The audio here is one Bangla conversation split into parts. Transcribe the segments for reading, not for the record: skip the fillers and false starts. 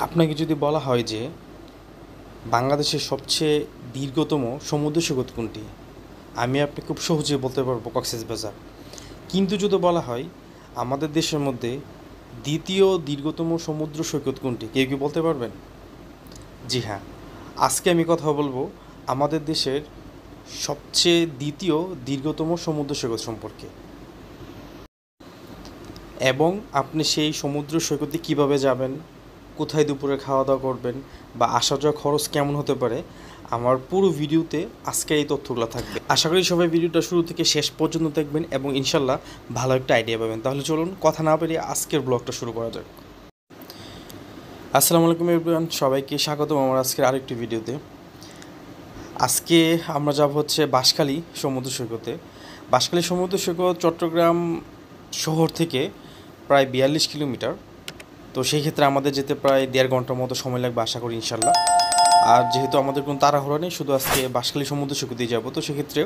আপনাকে যদি বলা হয় যে বাংলাদেশের সবচেয়ে দীর্ঘতম সমুদ্র সৈকত কোনটি, আমি আপনি খুব সহজেই বলতে পারবো কক্সবাজার। কিন্তু যদি বলা হয় আমাদের দেশের মধ্যে দ্বিতীয় দীর্ঘতম সমুদ্র সৈকত কোনটি, কেউ কি বলতে পারবেন? জি হ্যাঁ, আজকে আমি কথা বলবো আমাদের দেশের সবচেয়ে দ্বিতীয় দীর্ঘতম সমুদ্র সৈকত সম্পর্কে, এবং আপনি সেই সমুদ্র সৈকতে কীভাবে যাবেন, কোথায় দুপুরে খাওয়া দাওয়া করবেন, বা আসা যাওয়া খরচ কেমন হতে পারে। আমার পুরো ভিডিওতে আজকে এই তথ্যগুলো থাকবে। আশা করি সবাই ভিডিওটা শুরু থেকে শেষ পর্যন্ত দেখবেন এবং ইনশাল্লাহ ভালো একটা আইডিয়া পাবেন। তাহলে চলুন কথা না বেরিয়ে আজকের ব্লগটা শুরু করা যাক। আসসালামু আলাইকুম এভরিওয়ান, সবাইকে স্বাগতম আমার আজকের আরেকটি ভিডিওতে। আজকে আমরা যাব হচ্ছে বাঁশখালী সমুদ্র সৈকতে। বাঁশখালী সমুদ্র সৈকত চট্টগ্রাম শহর থেকে প্রায় 42 কিলোমিটার। তো সেই ক্ষেত্রে আমাদের যেতে প্রায় 1.5 ঘন্টার মতো সময় লাগবে আশা করি ইনশাল্লাহ। আর যেহেতু আমাদের কোনো তাড়াহুড়া নেই, শুধু আজকে বাঁশখালী সমুদ্র সৈকতেই যাবো, তো সেক্ষেত্রে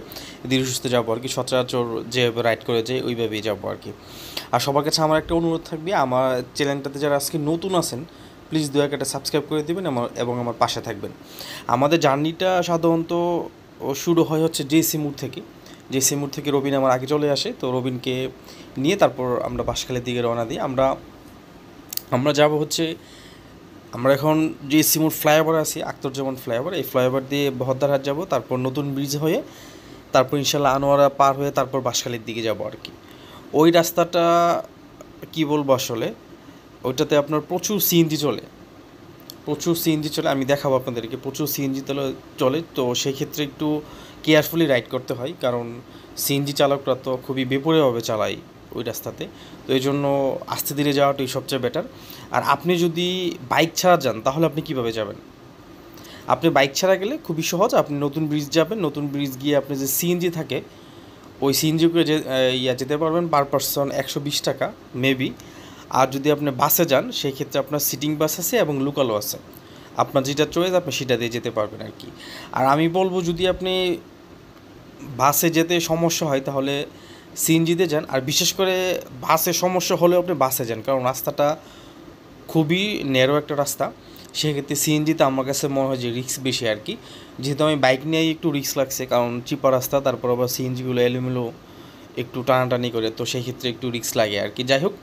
ধীরে সুস্থে যাবো আর কি, সচরাচর যেভাবে রাইড করে যায় ওইভাবেই যাবো আর কি। আর সবার কাছে আমার একটা অনুরোধ থাকবে, আমার চ্যানেলটাতে যারা আজকে নতুন আছেন প্লিজ দয়া করে সাবস্ক্রাইব করে দেবেন এবং আমার পাশে থাকবেন। আমাদের জার্নিটা সাধারণত শুরু হয় হচ্ছে জেসি মোড় থেকে। জেসি মোড় থেকে রবিন আমার আগে চলে আসে, তো রবিনকে নিয়ে তারপর আমরা বাঁশখালীর দিকে রওনা দিই। আমরা যাব হচ্ছে, আমরা এখন যে সিমুর ফ্লাইওভার আছি, আখতারুজ্জামান ফ্লাইওভার, এই ফ্লাইওভার দিয়ে বহদ্দারহাট যাব, তারপর নতুন ব্রিজ হয়ে তারপর ইনশাল্লাহ আনোয়ারা পার হয়ে তারপর বাঁশখালীর দিকে যাব আর কি। ওই রাস্তাটা কি বলবো আসলে, ওইটাতে আপনার প্রচুর সিএনজি চলে, আমি দেখাবো আপনাদেরকে, প্রচুর সিএনজি চলে। তো সেই ক্ষেত্রে একটু কেয়ারফুলি রাইড করতে হয়, কারণ সিএনজি চালকরা তো খুবই বেপরোয়াভাবে চালায় ওই রাস্তাতে। তো এই জন্য আস্তে ধীরে যাওয়াটাই সবচেয়ে বেটার। আর আপনি যদি বাইক ছাড়া যান তাহলে আপনি কীভাবে যাবেন? আপনি বাইক ছাড়া গেলে খুবই সহজ, আপনি নতুন ব্রিজ যাবেন, নতুন ব্রিজ গিয়ে আপনি যে সিএনজি থাকে ওই সিএনজি করে যেতে পারবেন, পার পারসন 120 টাকা মেবি। আর যদি আপনি বাসে যান সেই ক্ষেত্রে আপনার সিটিং বাস আছে এবং লোকালও আছে, আপনার যেটা চয়েস আপনি সেটা দিয়ে যেতে পারবেন আর কি। আর আমি বলবো যদি আপনি বাসে যেতে সমস্যা হয় তাহলে সিএনজিতে যান, আর বিশেষ করে বাসে সমস্যা হলেও আপনি বাসে যান, কারণ রাস্তাটা খুবই ন্যারো একটা রাস্তা। সেক্ষেত্রে সিএনজিতে আমার কাছে মনে হয় যে রিস্ক বেশি আর কি। যেহেতু আমি বাইক নিয়েই একটু রিস্ক লাগছে, কারণ চিপা রাস্তা, তারপর আবার সিএনজিগুলো এলোমেলো একটু টানাটানি করে, তো সেই ক্ষেত্রে একটু রিস্ক লাগে আর কি। যাই হোক,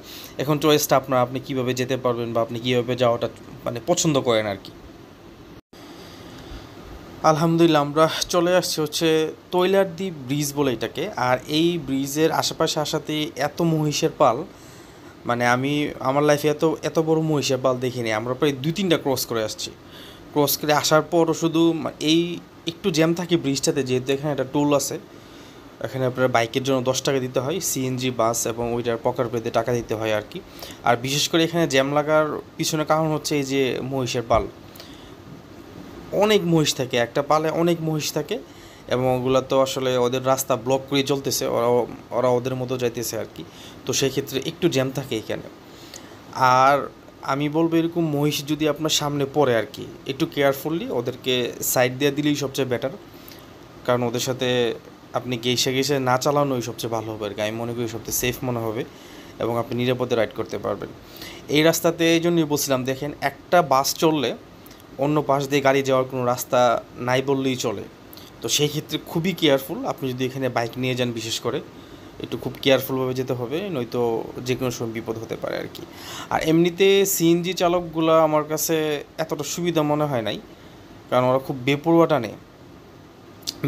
এখন চয়েসটা আপনার, আপনি কীভাবে যেতে পারবেন বা আপনি কীভাবে যাওয়াটা মানে পছন্দ করেন আর কি। আলহামদুলিল্লাহ আমরা চলে আসছি হচ্ছে তৈলারদ্বীপ ব্রিজ বলে এটাকে। আর এই ব্রিজের আশেপাশে আসাতে এত মহিষের পাল, মানে আমি আমার লাইফে এত এত বড় মহিষের পাল দেখিনি। আমরা প্রায় 2-3টা ক্রস করে আসছি। ক্রস করে আসার পরও শুধু এই একটু জ্যাম থাকে ব্রিজটাতে, যেহেতু এখানে একটা টোল আছে। এখানে আপনার বাইকের জন্য 10 টাকা দিতে হয়, সিএনজি বাস এবং ওইটার পকেট পেতে টাকা দিতে হয় আর কি। আর বিশেষ করে এখানে জ্যাম লাগার পিছনে কারণ হচ্ছে এই যে মহিষের পাল, অনেক মহিষ থাকে, একটা পালে অনেক মহিষ থাকে, এবং ওগুলো তো আসলে ওদের রাস্তা ব্লক করে চলতেছে, ওরা ওদের মতো যাইতেছে আর কি। তো সেই ক্ষেত্রে একটু জ্যাম থাকে এখানে। আর আমি বলবো এরকম মহিষ যদি আপনার সামনে পড়ে আর কি, একটু কেয়ারফুললি ওদেরকে সাইড দিয়ে দিলেই সবচেয়ে বেটার, কারণ ওদের সাথে আপনি ঘেঁষে ঘেঁষে না চালানোই সবচেয়ে ভালো হবে আর কি। আমি মনে করি সবচেয়ে সেফ মনে হবে এবং আপনি নিরাপদে রাইড করতে পারবেন এই রাস্তাতে। এই জন্যই বলছিলাম, দেখেন একটা বাস চললে অন্য পাশ দিয়ে গাড়ি যাওয়ার কোনো রাস্তা নাই বললেই চলে। তো সেই ক্ষেত্রে খুবই কেয়ারফুল, আপনি যদি এখানে বাইক নিয়ে যান বিশেষ করে একটু খুব কেয়ারফুলভাবে যেতে হবে, নয়তো যে কোনো সময় বিপদ হতে পারে আর কি। আর এমনিতে সিএনজি চালকগুলো আমার কাছে এতটা সুবিধা মনে হয় নাই, কারণ ওরা খুব বেপরোয়া টানে।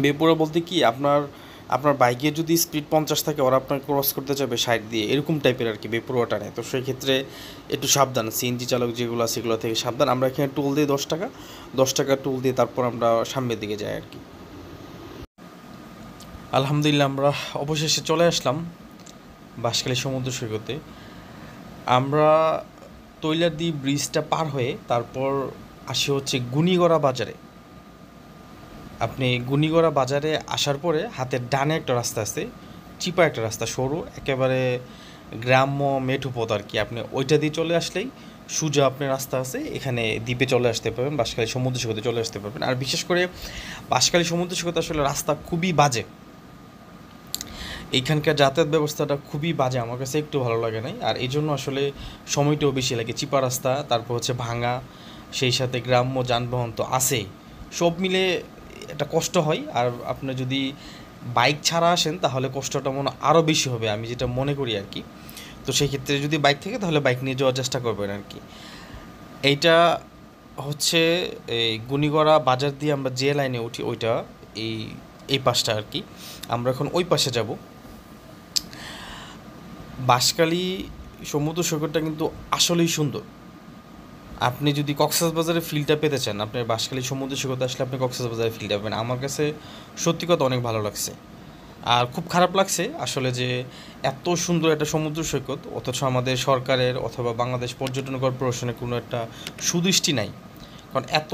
বেপরোয়া বলতে কি, আপনার আপনার বাইকে যদি স্পিড 50 থাকে, ওরা আপনার ক্রস করতে চাইবে 60 দিয়ে, এরকম টাইপের আর কি, বেপরোয়া টানে। তো সেই ক্ষেত্রে একটু সাবধান, সিএনজি চালক যেগুলো আছে সেগুলো থেকে সাবধান। আমরা এখানে টোল দিই 10 টাকা টোল দিয়ে তারপর আমরা সামনের দিকে যাই আর কি। আলহামদুলিল্লাহ আমরা অবশেষে চলে আসলাম বাঁশখালী সমুদ্র সৈকতে। আমরা তৈলারদ্বীপ ব্রিজটা পার হয়ে তারপর আসি হচ্ছে গুনিগড়া বাজারে। আপনি গুনিগড়া বাজারে আসার পরে হাতের ডানে একটা রাস্তা আছে, চিপা একটা রাস্তা, সরু একেবারে গ্রাম্য মেঠো পথ আর কি। আপনি ওইটা দিয়ে চলে আসলেই সোজা আপনার রাস্তা আছে, এখানে দ্বীপে চলে আসতে পারবেন, বাঁশখালী সমুদ্র সৈকতে চলে আসতে পারবেন। আর বিশেষ করে বাঁশখালী সমুদ্র সৈকতে আসলে রাস্তা খুবই বাজে, এইখানকার যাতায়াত ব্যবস্থাটা খুবই বাজে, আমার কাছে একটু ভালো লাগে নাই। আর এই জন্য আসলে সময়টাও বেশি লাগে, চিপা রাস্তা, তারপর হচ্ছে ভাঙা, সেই সাথে গ্রাম্য যানবাহন তো আছেই, সব মিলে একটা কষ্ট হয়। আর আপনি যদি বাইক ছাড়া আসেন তাহলে কষ্টটা মনে আরও বেশি হবে, আমি যেটা মনে করি আর কি। তো সেই ক্ষেত্রে যদি বাইক থাকে তাহলে বাইক নিয়ে যাওয়ার চেষ্টা করবেন আর কি। এইটা হচ্ছে এই গুনিগড়া বাজার দিয়ে আমরা যে লাইনে উঠি ওইটা এই এই পাশটা আর কি। আমরা এখন ওই পাশে যাব। বাঁশখালী সমুদ্র সৈকতটা কিন্তু আসলেই সুন্দর। আপনি যদি কক্সবাজারের ফিলটা পেতে চান, আপনার বাঁশখালী সমুদ্র সৈকতে আসলে আপনি কক্সবাজারের ফিলটা পাবেন। আমার কাছে সত্যি কথা অনেক ভালো লাগছে। আর খুব খারাপ লাগছে আসলে যে এত সুন্দর একটা সমুদ্র সৈকত অথচ আমাদের সরকারের অথবা বাংলাদেশ পর্যটন কর্পোরেশনের কোনো একটা সুদৃষ্টি নাই। কারণ এত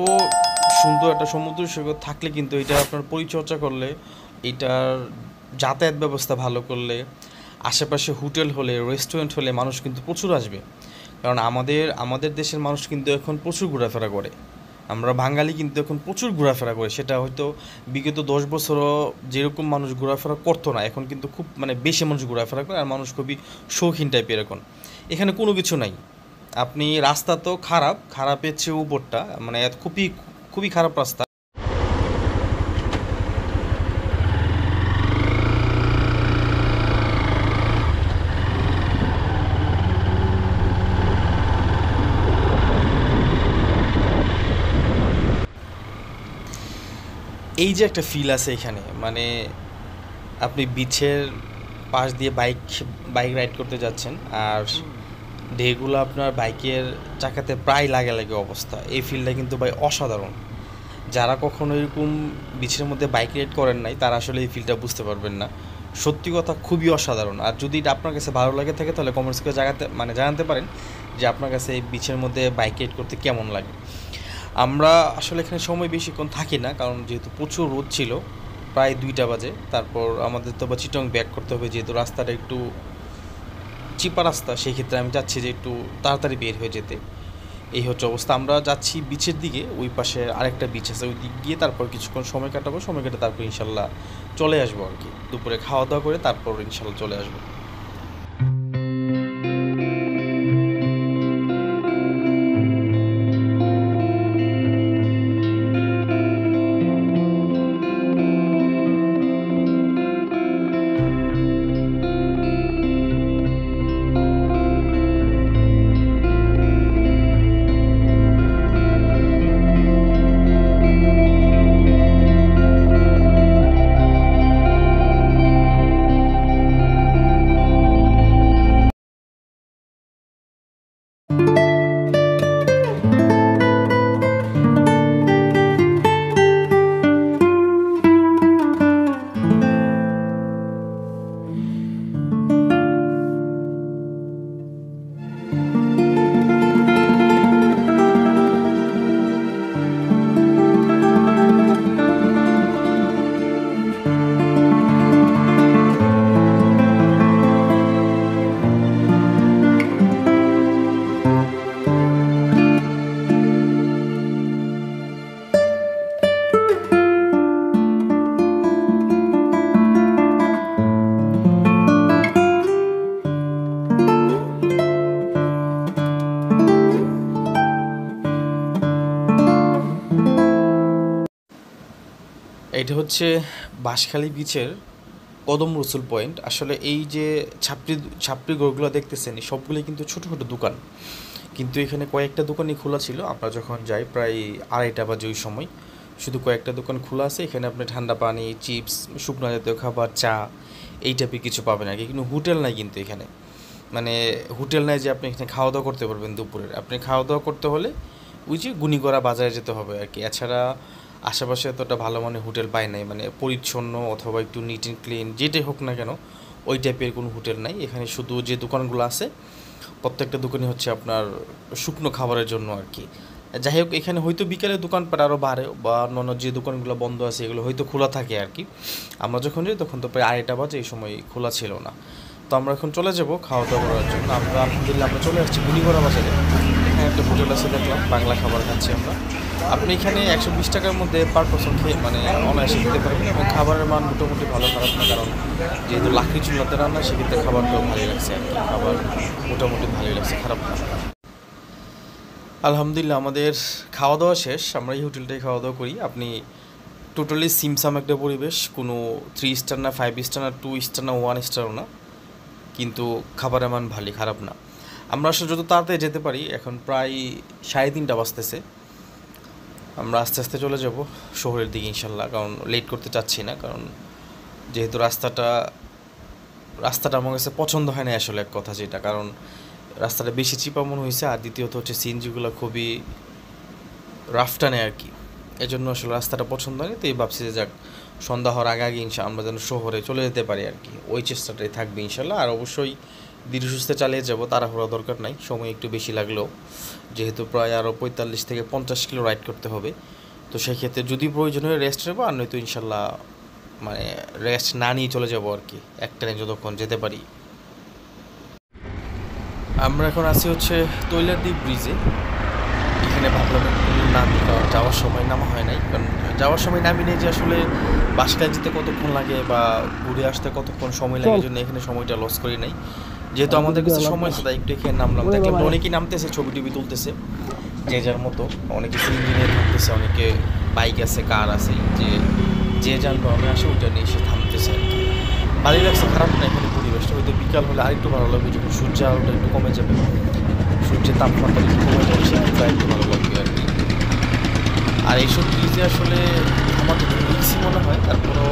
সুন্দর একটা সমুদ্র সৈকত থাকলে কিন্তু এটা আপনার পরিচর্যা করলে, এটার যাতায়াত ব্যবস্থা ভালো করলে, আশেপাশে হোটেল হলে, রেস্টুরেন্ট হলে মানুষ কিন্তু প্রচুর আসবে। কারণ আমাদের দেশের মানুষ কিন্তু এখন প্রচুর ঘোরাফেরা করে। আমরা বাঙালি কিন্তু এখন প্রচুর ঘোরাফেরা করে, সেটা হয়তো বিগত 10 বছরও যেরকম মানুষ ঘোরাফেরা করতো না, এখন কিন্তু খুব বেশি মানুষ ঘোরাফেরা করে। আর মানুষ খুবই শৌখিন টাইপের এখন। এখানে কোনো কিছু নাই। আপনি রাস্তা তো খারাপের চেয়ে উপরটা, খুবই খুবই খারাপ রাস্তা। এই যে একটা ফিল আছে এখানে, আপনি বিচের পাশ দিয়ে বাইক রাইড করতে যাচ্ছেন আর ঢেউগুলো আপনার বাইকের চাকাতে প্রায় লাগে অবস্থা। এই ফিলটা কিন্তু ভাই অসাধারণ। যারা কখনো এরকম বিচের মধ্যে বাইক রাইড করেন নাই তারা আসলে এই ফিলটা বুঝতে পারবেন না। সত্যি কথা খুবই অসাধারণ। আর যদি এটা আপনার কাছে ভালো লাগে থাকে তাহলে কমেন্টস করে জানাতে পারেন যে আপনার কাছে এই বিচের মধ্যে বাইক রাইড করতে কেমন লাগে। আমরা আসলে এখানে সময় বেশিক্ষণ থাকি না, কারণ যেহেতু প্রচুর রোদ ছিল, প্রায় 2টা বাজে। তারপর আমাদের তো চিটং ব্যাক করতে হবে, যেহেতু রাস্তাটা একটু চিপা রাস্তা, সেই ক্ষেত্রে আমি চাচ্ছি যে একটু তাড়াতাড়ি বের হয়ে যেতে। এই হচ্ছে অবস্থা। আমরা যাচ্ছি বিচের দিকে, ওই পাশে আরেকটা বিচ আছে, ওই দিক গিয়ে তারপর কিছুক্ষণ সময় কাটাবো, সময় কেটে তারপর ইনশাল্লাহ চলে আসবো আর কি। দুপুরে খাওয়া দাওয়া করে তারপর ইনশাল্লাহ চলে আসবো। এটা হচ্ছে বাঁশখালী বিচের কদম রসুল পয়েন্ট। আসলে এই যে ছাপড়ি ঘরগুলো দেখতেছেন, এই সবগুলোই কিন্তু ছোটো ছোটো দোকান, কিন্তু এখানে কয়েকটা দোকানই খোলা ছিল। আমরা যখন যাই প্রায় 2:30 বাজে ওই সময়, শুধু কয়েকটা দোকান খোলা আছে। এখানে আপনি ঠান্ডা পানি, চিপস, শুকনো জাতীয় খাবার, চা, এই টাইপের কিছু পাবেন আর কি। কিন্তু হোটেল নাই কিন্তু এখানে, হোটেল নাই যে আপনি এখানে খাওয়া দাওয়া করতে পারবেন দুপুরের। আপনি খাওয়া দাওয়া করতে হলে ওই যে গুনিগড়া বাজারে যেতে হবে আর কি। এছাড়া আশেপাশে এতটা ভালো হোটেল পাই নাই, পরিচ্ছন্ন অথবা একটু নিট অ্যান্ড ক্লিন যেটাই হোক না কেন, ওই টাইপের কোনো হোটেল নাই এখানে। শুধু যে দোকানগুলো আছে প্রত্যেকটা দোকানই হচ্ছে আপনার শুকনো খাবারের জন্য আর কি। যাই হোক, এখানে হয়তো বিকেলে দোকানপাট আরও বাড়ে, বা অন্যান্য যে দোকানগুলো বন্ধ আছে এগুলো হয়তো খোলা থাকে আর কি। আমরা যখন যাই তখন তো প্রায় 2:30 বাজে, এই সময় খোলা ছিল না। তো আমরা এখন চলে যাব খাওয়া দাওয়া করার জন্য। আলহামদুলিল্লাহ আমরা চলে আসছি গুনিগড়া বাজারে। এখানে একটা হোটেল আছে, দেখলাম বাংলা খাবার খাচ্ছি আমরা। আপনি এখানে 120 টাকার মধ্যে পার পারসন খেয়ে অনায়াসে খেতে পারবেন, এবং খাবারের মান মোটামুটি ভালো, খারাপ না। কারণ যেহেতু লাকড়ি চুলাতে রান্না, সেক্ষেত্রে খাবারটাও ভালোই লাগছে আর কি। খাবার মোটামুটি ভালোই লাগছে, খারাপ না। আলহামদুলিল্লাহ আমাদের খাওয়া দাওয়া শেষ। আমরা এই হোটেলটাই খাওয়া দাওয়া করি। আপনি টোটালি সিমসাম একটা পরিবেশ, কোনো 3 স্টার না, 5 স্টার না, 2 স্টার না, 1 স্টারও না, কিন্তু খাবারের মান ভালোই, খারাপ না। আমরা আসলে যত তাড়াতাড়ি যেতে পারি, এখন প্রায় 3:30 বাজতেছে, আমরা আস্তে আস্তে চলে যাব শহরের দিকে ইনশাল্লাহ, কারণ লেট করতে চাচ্ছি না। কারণ যেহেতু রাস্তাটা আমার কাছে পছন্দ হয় না আসলে, এক কথা যেটা, কারণ রাস্তাটা বেশি চিপা মনে হয়েছে, আর দ্বিতীয়ত হচ্ছে সিএনজিগুলো খুবই রাফ টানে আর কি, এজন্য আসলে রাস্তাটা পছন্দ হয়নি। তো এই ভাবছি যে যাক, সন্ধ্যা হওয়ার আগে আগে আমরা যেন শহরে চলে যেতে পারি আর কি, ওই চেষ্টাটাই থাকবে ইনশাল্লাহ। আর অবশ্যই ধীরে সুস্থে চালিয়ে যাবো, তাড়াহুড়া দরকার নাই। সময় একটু বেশি লাগলেও, যেহেতু প্রায় আরও 45 থেকে 50 কিলো রাইড করতে হবে, তো সেক্ষেত্রে যদি প্রয়োজন হয় রেস্ট নেবো, আর নয়তো ইনশাল্লাহ মানে রেস্ট না নিয়ে চলে যাবো আর কি, একটানে যতক্ষণ যেতে পারি। আমরা এখন আছি হচ্ছে তৈলাদ্বীপ ব্রিজে। এখানে ভাবলাম একটু নামি, কারণ যাওয়ার সময় নামা হয় নাই, কারণ যাওয়ার সময় নামি নেই যে আসলে বাসকায় যেতে কতক্ষণ লাগে বা ঘুরে আসতে কতক্ষণ সময় লাগে, জন্য এখানে সময়টা লস করি নাই। যেহেতু আমাদের কাছে সময় আছে, তাই একটু এখানে নামলাম। দেখলাম অনেকেই নামতেছে, ছবি টবি তুলতেছে যে যার মতো, অনেকে সিএনজি নিয়ে থামতেছে, অনেকে বাইক আছে, কার আছে, যে যানবাহনে আসে ওইটা নিয়ে এসে থামতেছে আর কি। ভালোই লাগছে, খারাপ না এখানে পরিবেশটা। হয়তো বিকাল হলে আরেকটু ভালো লাগবে, যখন সূর্য আলোটা একটু কমে যাবে, সূর্যের তাপমাত্রা একটু কমে যাবে, সেক্ষেত্রে একটু ভালো লাগবে আর কি। আর এইসব ব্রিজে আসলে আমার একটু রিক্সি মনে হয়, তারপরও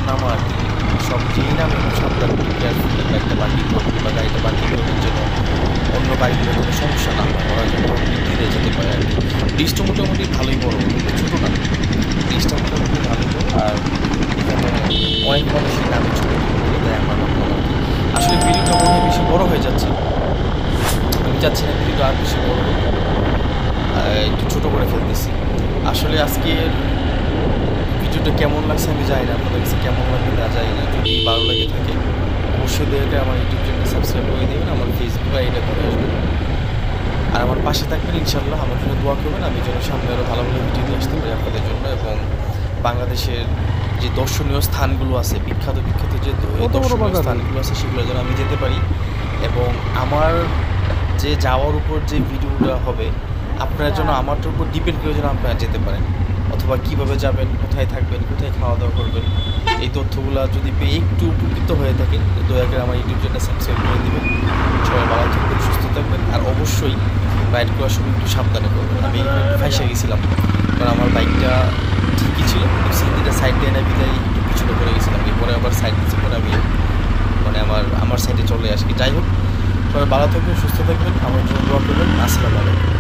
নামা আর কি। সব যেই নামে সাবধান কেয়ারফুল, একটা পার্কিং করবে বা গাড়িটা পার্কিং করার জন্য অন্য গাড়িগুলো কোনো সমস্যা না হয়, ওরা যেন ধীরে যেতে পারে আর কি। ব্রিজটা মোটামুটি ভালোই বড়, কিন্তু ছোটো না, ব্রিজটা মোটামুটি ভালোই বড়। আর এখানে অনেক মানুষই নামে ছবি তুলতে, তাই আমার ভাবলাম আর কি। আসলে ভিডিওটা মনে হয় বেশি বড় হয়ে যাচ্ছে, আমি চাচ্ছি না ভিডিওটা আর বেশি বড় হোক, একটু ছোটো করে ফেলতেছি। আসলে আজকের ভিডিওটা কেমন লাগছে আমি জানি না, আপনাদের কাছে কেমন লাগবে না জানি না। যদি ভালো লাগে থাকে অবশ্যই দেখে আমার ইউটিউব চ্যানেল সাবস্ক্রাইব করে দেবেন, আমার ফেসবুক আইডিটা করে আসবেন, আর আমার পাশে থাকবেন ইনশাল্লাহ। আমার জন্য দোয়া করবেন, আমি যেন সামনে আরও ভালো ভালো ভিডিও নিয়ে আসতে পারি আপনাদের জন্য, এবং বাংলাদেশের যে দর্শনীয় স্থানগুলো আছে, বিখ্যাত বিখ্যাত যে দর্শনীয় স্থানগুলো আছে, সেগুলো যেন আমি যেতে পারি। এবং আমার যে যাওয়ার উপর যে ভিডিওটা হবে, আপনার জন্য আমারটার উপর ডিপেন্ড করে যেন আপনারা যেতে পারেন, অথবা কীভাবে যাবেন, কোথায় থাকবেন, কোথায় খাওয়া দাওয়া করবেন, এই তথ্যগুলো যদি পেয়ে একটু উপকৃত হয়ে থাকেন, দয়া করে আমার ইউটিউব চ্যানেল সাবস্ক্রাইব করে দেবেন। সবাই ভালো থাকবেন, সুস্থ থাকবেন, আর অবশ্যই রাইড করার সময় একটু সাবধানে করবেন। আমি এখানে একটু ফাঁসে গেছিলাম, কারণ আমার বাইকটা ঠিকই ছিল, কিন্তু সিএনজিটা সাইড দিয়ে না বিদায় একটু পিছনে পড়ে গেছিলাম, এরপরে আবার সাইড দিচ্ছে, পরে আমি মানে আমার সাইডে চলে আসি। যাই হোক, সবাই ভালো থাকবেন, সুস্থ থাকবেন, আমার জন্য দোয়া করবেন। আসসালামু আলাইকুম।